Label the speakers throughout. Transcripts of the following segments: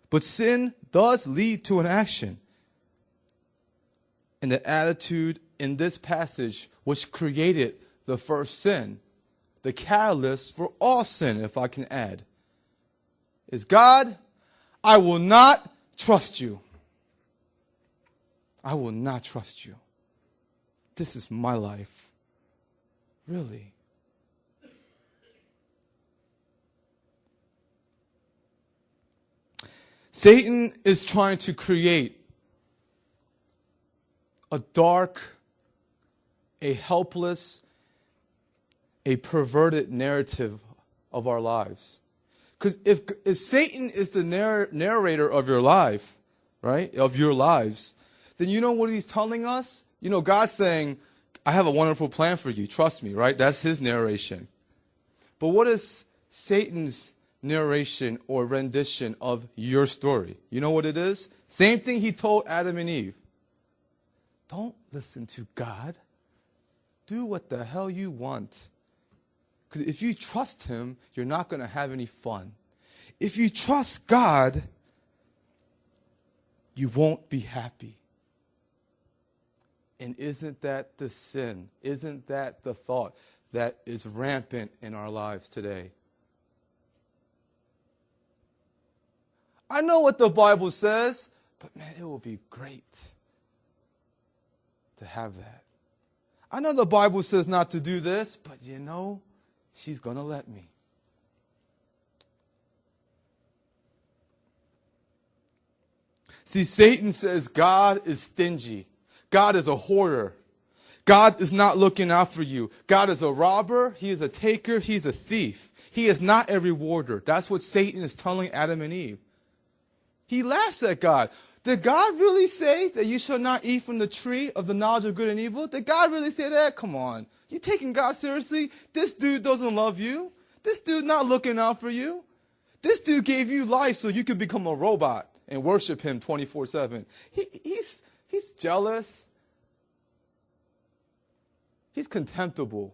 Speaker 1: But sin does lead to an action. And the attitude in this passage which created the first sin, the catalyst for all sin, if I can add, is God, I will not trust you. I will not trust you. This is my life. Really. Satan is trying to create a dark, a helpless, a perverted narrative of our lives. Because if Satan is the narrator of your life, right, of your lives, then you know what he's telling us? You know, God's saying, I have a wonderful plan for you. Trust me, right? That's his narration. But what is Satan's narration or rendition of your story? You know what it is? Same thing he told Adam and Eve. Don't listen to God. Do what the hell you want. Because if you trust him, you're not going to have any fun. If you trust God, you won't be happy. And isn't that the sin? Isn't that the thought that is rampant in our lives today? I know what the Bible says, but man, it will be great to have that. I know the Bible says not to do this, but you know, she's going to let me. See, Satan says God is stingy. God is a hoarder. God is not looking out for you. God is a robber. He is a taker. He's a thief. He is not a rewarder. That's what Satan is telling Adam and Eve. He laughs at God. Did God really say that you shall not eat from the tree of the knowledge of good and evil? Did God really say that? Come on. You taking God seriously? This dude doesn't love you. This dude not looking out for you. This dude gave you life so you could become a robot and worship him 24/7. He's jealous. He's contemptible.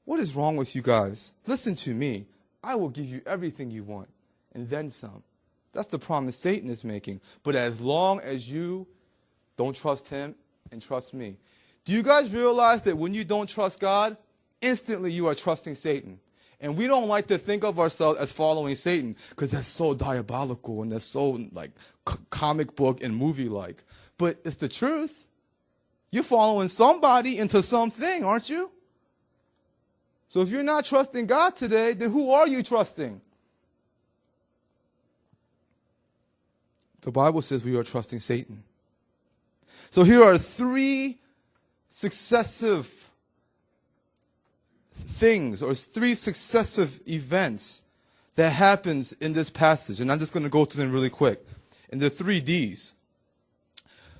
Speaker 1: What is wrong with you guys? Listen to me. I will give you everything you want and then some. That's the promise Satan is making. But as long as you don't trust him and trust me. Do you guys realize that when you don't trust God, instantly you are trusting Satan? And we don't like to think of ourselves as following Satan because that's so diabolical and that's so like comic book and movie-like. But it's the truth. You're following somebody into something, aren't you? So if you're not trusting God today, then who are you trusting? The Bible says we are trusting Satan. So here are 3 successive things or 3 successive events that happens in this passage. And I'm just going to go through them really quick. And they're 3 Ds.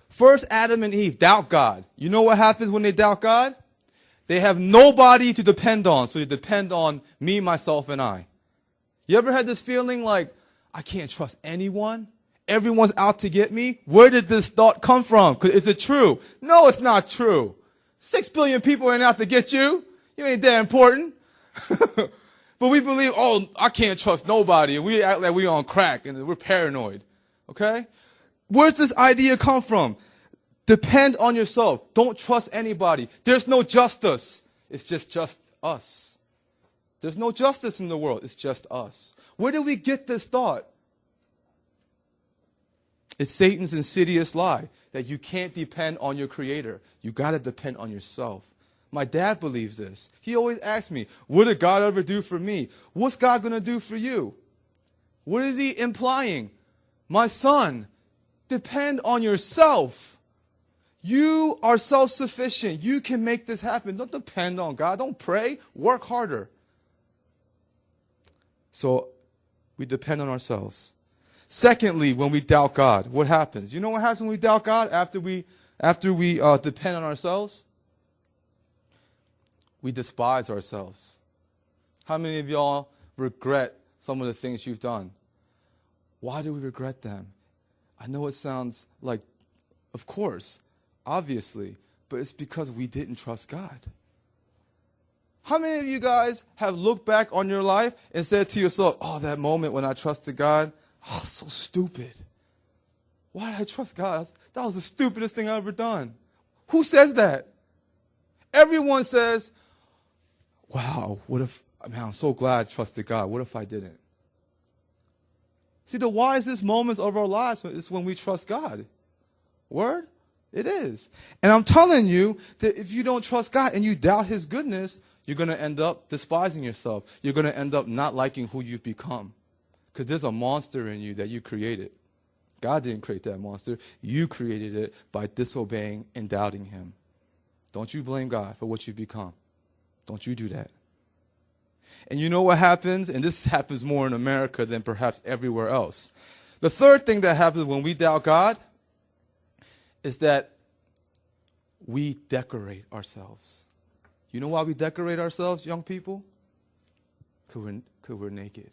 Speaker 1: First, Adam and Eve doubt God. You know what happens when they doubt God? They have nobody to depend on. So they depend on me, myself, and I. You ever had this feeling like, I can't trust anyone? Everyone's out to get me? Where did this thought come from? Is it true? No, it's not true. 6 billion people ain't out to get you. You ain't that important. But we believe, oh, I can't trust nobody. And we act like we on crack and we're paranoid. Okay? Where's this idea come from? Depend on yourself. Don't trust anybody. There's no justice. It's just us. There's no justice in the world. It's just us. Where did we get this thought? It's Satan's insidious lie that you can't depend on your creator. You got to depend on yourself. My dad believes this. He always asks me, what did God ever do for me? What's God going to do for you? What is he implying? My son, depend on yourself. You are self-sufficient. You can make this happen. Don't depend on God. Don't pray. Work harder. So we depend on ourselves. Secondly, when we doubt God, what happens? You know what happens when we doubt God after we depend on ourselves? We despise ourselves. How many of y'all regret some of the things you've done? Why do we regret them? I know it sounds like, of course, obviously, but it's because we didn't trust God. How many of you guys have looked back on your life and said to yourself, oh, that moment when I trusted God, oh, so stupid. Why did I trust God? That was the stupidest thing I ever done. Who says that? Everyone says, wow, I'm so glad I trusted God. What if I didn't? See, the wisest moments of our lives is when we trust God. Word? It is. And I'm telling you that if you don't trust God and you doubt his goodness, you're going to end up despising yourself. You're going to end up not liking who you've become. Because there's a monster in you that you created. God didn't create that monster. You created it by disobeying and doubting him. Don't you blame God for what you've become. Don't you do that. And you know what happens? And this happens more in America than perhaps everywhere else. The third thing that happens when we doubt God is that we decorate ourselves. You know why we decorate ourselves, young people? Because we're naked.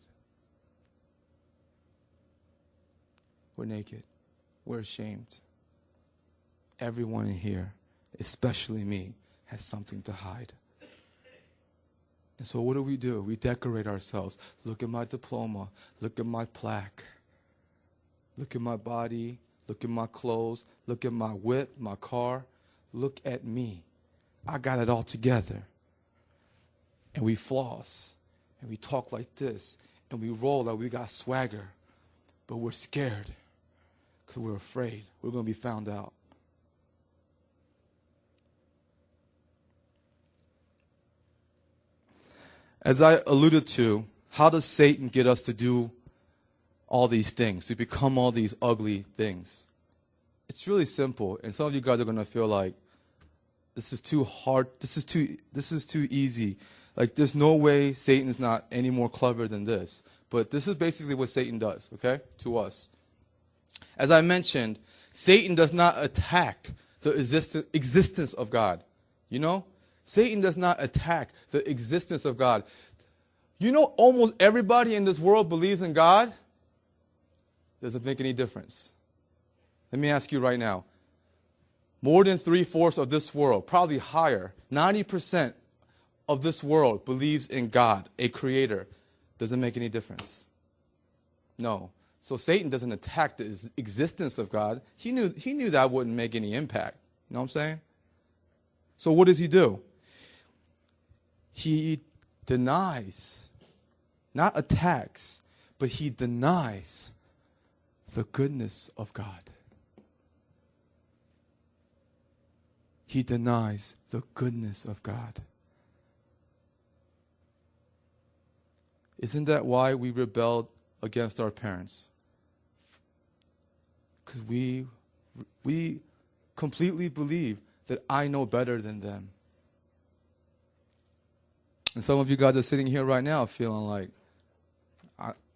Speaker 1: We're naked. We're ashamed. Everyone in here, especially me, has something to hide. And so what do? We decorate ourselves. Look at my diploma. Look at my plaque. Look at my body. Look at my clothes. Look at my whip, my car. Look at me. I got it all together. And we floss. And we talk like this. And we roll like we got swagger. But we're scared. Because we're afraid we're going to be found out. As I alluded to, how does Satan get us to do all these things, to become all these ugly things? It's really simple, and some of you guys are going to feel like, this is too hard, this is too easy. Like, there's no way Satan's not any more clever than this. But this is basically what Satan does, okay, to us. As I mentioned, Satan does not attack the existence of God. You know? Satan does not attack the existence of God. You know, almost everybody in this world believes in God. Doesn't make any difference. Let me ask you right now. More than 3/4 of this world, probably higher, 90% of this world believes in God, a creator. Doesn't make any difference. No. So Satan doesn't attack the existence of God. He knew that wouldn't make any impact. You know what I'm saying? So what does he do? He denies, not attacks, but he denies the goodness of God. He denies the goodness of God. Isn't that why we rebelled against our parents? Because we completely believe that I know better than them. And some of you guys are sitting here right now feeling like,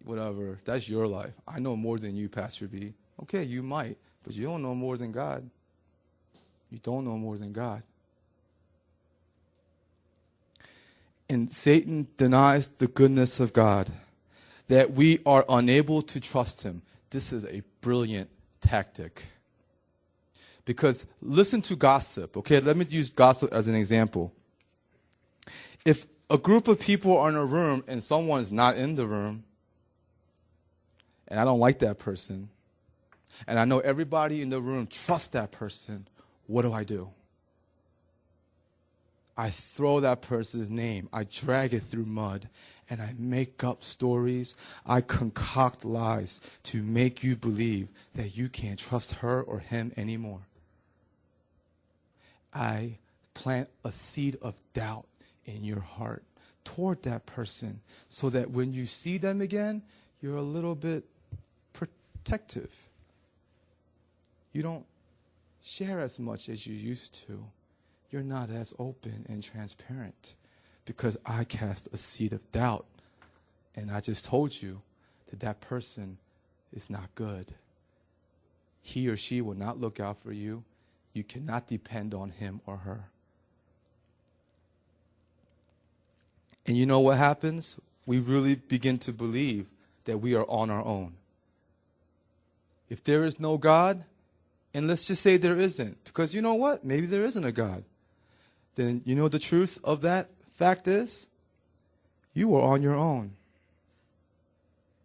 Speaker 1: whatever, that's your life. I know more than you, Pastor B. Okay, you might, but you don't know more than God. You don't know more than God. And Satan denies the goodness of God, that we are unable to trust him. This is a brilliant tactic. Because listen to gossip, okay? Let me use gossip as an example. If a group of people are in a room and someone's not in the room, and I don't like that person, and I know everybody in the room trusts that person, what do? I throw that person's name, I drag it through mud, and I make up stories. I concoct lies to make you believe that you can't trust her or him anymore. I plant a seed of doubt in your heart toward that person so that when you see them again, you're a little bit protective. You don't share as much as you used to. You're not as open and transparent because I cast a seed of doubt. And I just told you that that person is not good. He or she will not look out for you. You cannot depend on him or her. And you know what happens? We really begin to believe that we are on our own. If there is no God, and let's just say there isn't, because you know what? Maybe there isn't a God. Then you know the truth of that fact is? You are on your own.